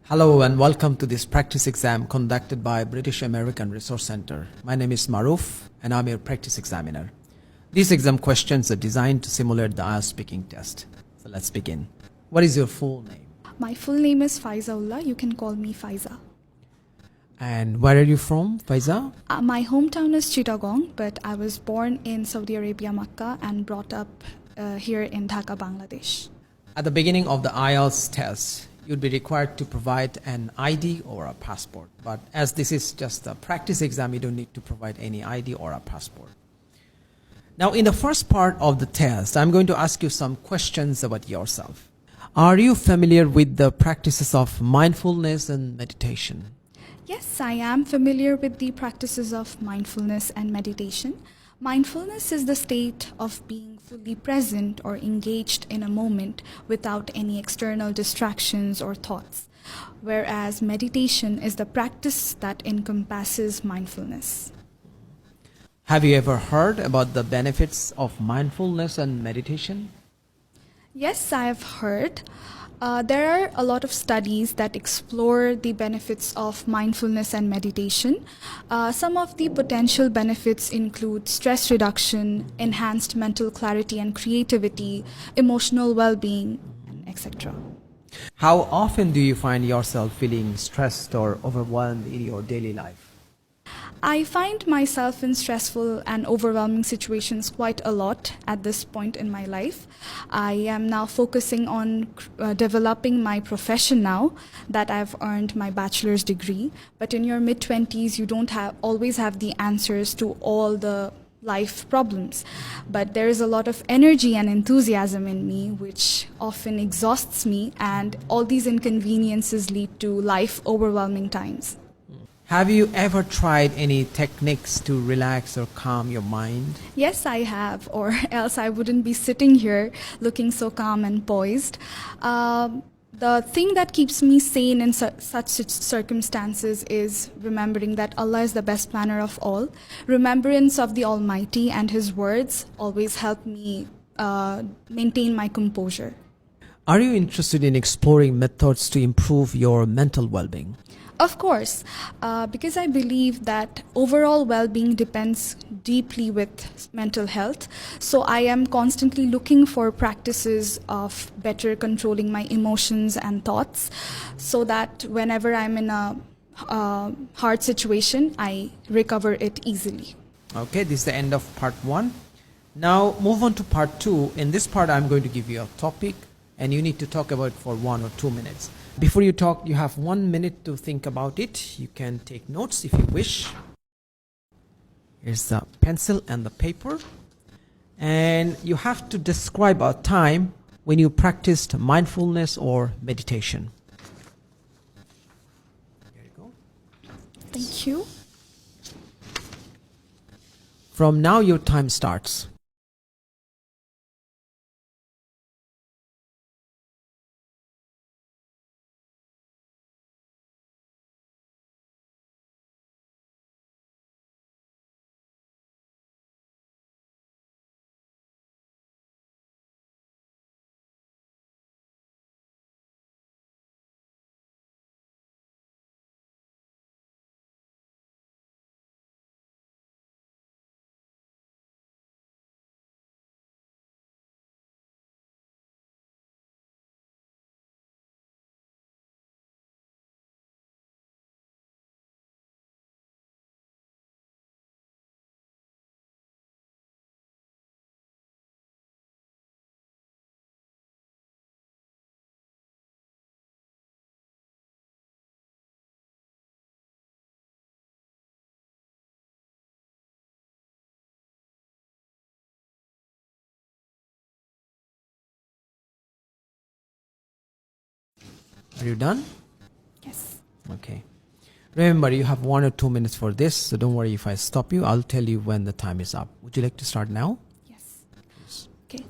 Hello and welcome to this practice exam conducted by British American Resource Center. My name is Maruf and I'm your practice examiner. These exam questions are designed to simulate the IELTS speaking test. So let's begin. What is your full name? My full name is Faizaullah. You can call me Faiza. And where are you from, Faiza? My hometown is Chittagong, but I was born in Saudi Arabia, Makkah, and brought up here in Dhaka, Bangladesh. At the beginning of the IELTS test, you'd be required to provide an ID or a passport. But as this is just a practice exam, you don't need to provide any ID or a passport. Now, in the first part of the test, I'm going to ask you some questions about yourself. Are you familiar with the practices of mindfulness and meditation? Yes, I am familiar with the practices of mindfulness and meditation. Mindfulness is the state of being fully present or engaged in a moment without any external distractions or thoughts, whereas meditation is the practice that encompasses mindfulness. Have you ever heard about the benefits of mindfulness and meditation? Yes, I have heard. There are a lot of studies that explore the benefits of mindfulness and meditation. Some of the potential benefits include stress reduction, enhanced mental clarity and creativity, emotional well-being, etc. How often do you find yourself feeling stressed or overwhelmed in your daily life? I find myself in stressful and overwhelming situations quite a lot at this point in my life. I am now focusing on developing my profession now that I've earned my bachelor's degree. But in your mid-20s, you don't always have the answers to all the life problems. But there is a lot of energy and enthusiasm in me, which often exhausts me, and all these inconveniences lead to life overwhelming times. Have you ever tried any techniques to relax or calm your mind? Yes, I have, or else I wouldn't be sitting here looking so calm and poised. The thing that keeps me sane in such circumstances is remembering that Allah is the best planner of all. Remembrance of the Almighty and His words always help me maintain my composure. Are you interested in exploring methods to improve your mental well-being? Of course, because I believe that overall well-being depends deeply with mental health. So I am constantly looking for practices of better controlling my emotions and thoughts so that whenever I'm in a hard situation, I recover it easily. Okay, this is the end of part 1. Now move on to part 2. In this part, I'm going to give you a topic and you need to talk about it for 1 or 2 minutes. Before you talk, you have 1 minute to think about it. You can take notes if you wish. Here's the pencil and the paper. And you have to describe a time when you practiced mindfulness or meditation. There you go. Thank you. From now, your time starts. Are you done? Yes. Okay. Remember, you have 1 or 2 minutes for this, so don't worry if I stop you. I'll tell you when the time is up. Would you like to start now? Yes. Okay.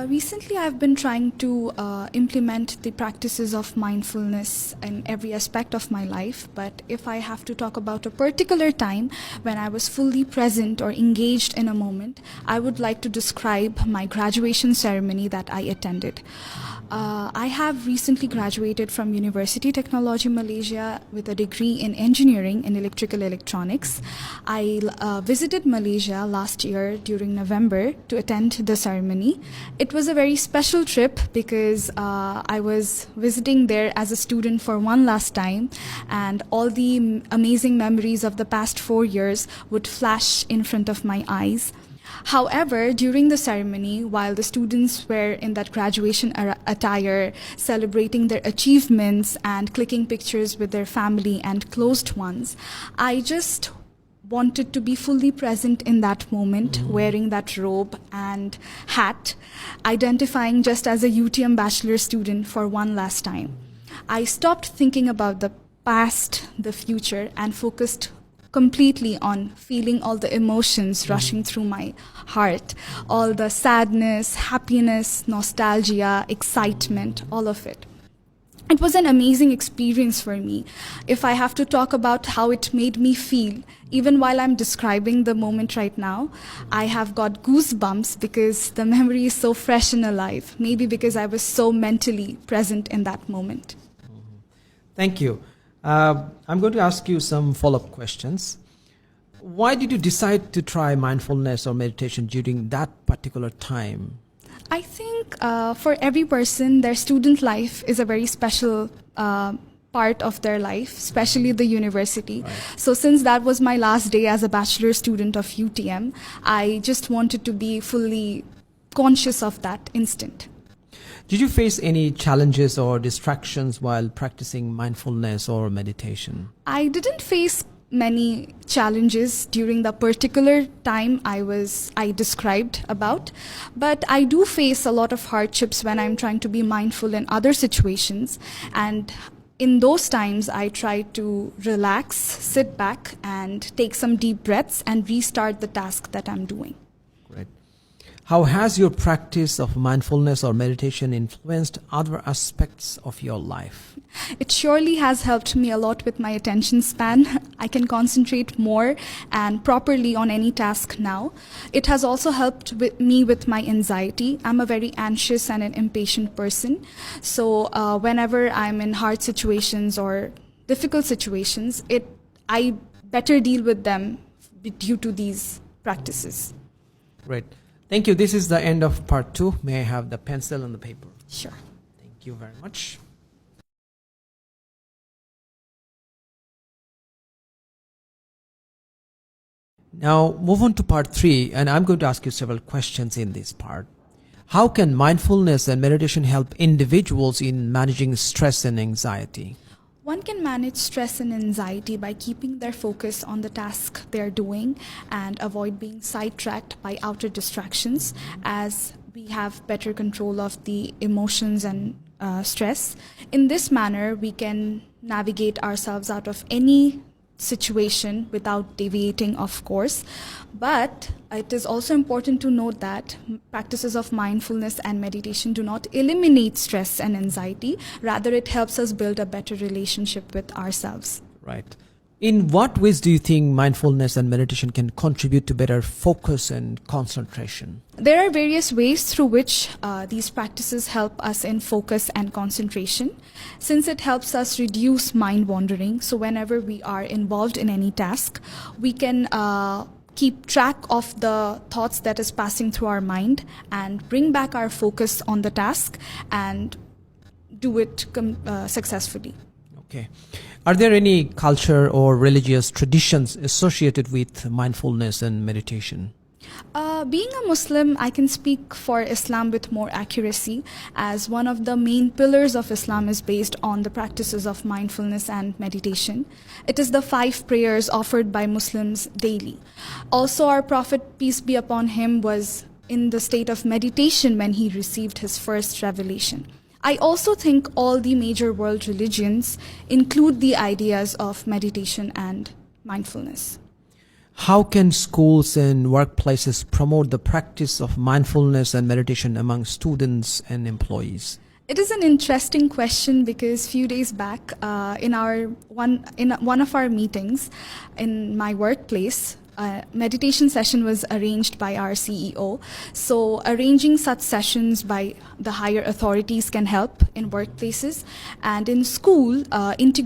Recently, I've been trying to implement the practices of mindfulness in every aspect of my life. But if I have to talk about a particular time when I was fully present or engaged in a moment, I would like to describe my graduation ceremony that I attended. I have recently graduated from University Technology Malaysia with a degree in engineering in electrical electronics. I visited Malaysia last year during November to attend the ceremony. It was a very special trip because I was visiting there as a student for one last time, and all the amazing memories of the past 4 years would flash in front of my eyes. However, during the ceremony, while the students were in that graduation attire, celebrating their achievements and clicking pictures with their family and closed ones, I just wanted to be fully present in that moment, wearing that robe and hat, identifying just as a UTM bachelor student for one last time. I stopped thinking about the past, the future, and focused completely on feeling all the emotions rushing through my heart, all the sadness, happiness, nostalgia, excitement, all of it. It was an amazing experience for me. If I have to talk about how it made me feel, even while I'm describing the moment right now, I have got goosebumps because the memory is so fresh and alive, maybe because I was so mentally present in that moment. Thank you. I'm going to ask you some follow-up questions. Why did you decide to try mindfulness or meditation during that particular time? I think for every person, their student life is a very special part of their life, especially the university. Right. So since that was my last day as a bachelor student of UTM, I just wanted to be fully conscious of that instant. Did you face any challenges or distractions while practicing mindfulness or meditation? I didn't face many challenges during the particular time I described about, but I do face a lot of hardships when I'm trying to be mindful in other situations, and in those times I try to relax, sit back and take some deep breaths and restart the task that I'm doing. Great. How has your practice of mindfulness or meditation influenced other aspects of your life? It surely has helped me a lot with my attention span. I can concentrate more and properly on any task now. It has also helped me with my anxiety. I'm a very anxious and an impatient person. So whenever I'm in hard situations or difficult situations, I better deal with them due to these practices. Great. Thank you. This is the end of part 2. May I have the pencil and the paper? Sure. Thank you very much. Now move on to part 3, and I'm going to ask you several questions in this part. How can mindfulness and meditation help individuals in managing stress and anxiety? One can manage stress and anxiety by keeping their focus on the task they're doing and avoid being sidetracked by outer distractions, as we have better control of the emotions and stress. In this manner, we can navigate ourselves out of any situation without deviating, of course. But it is also important to note that practices of mindfulness and meditation do not eliminate stress and anxiety. Rather, it helps us build a better relationship with ourselves. Right. In what ways do you think mindfulness and meditation can contribute to better focus and concentration? There are various ways through which these practices help us in focus and concentration, since it helps us reduce mind wandering. So whenever we are involved in any task, we can keep track of the thoughts that is passing through our mind and bring back our focus on the task and do it successfully. Okay. Are there any culture or religious traditions associated with mindfulness and meditation? Being a Muslim, I can speak for Islam with more accuracy, as one of the main pillars of Islam is based on the practices of mindfulness and meditation. It is the 5 prayers offered by Muslims daily. Also, our Prophet, peace be upon him, was in the state of meditation when he received his first revelation. I also think all the major world religions include the ideas of meditation and mindfulness. How can schools and workplaces promote the practice of mindfulness and meditation among students and employees? It is an interesting question because few days back in one of our meetings in my workplace, A meditation session was arranged by our CEO. So arranging such sessions by the higher authorities can help in workplaces, and in school, integrating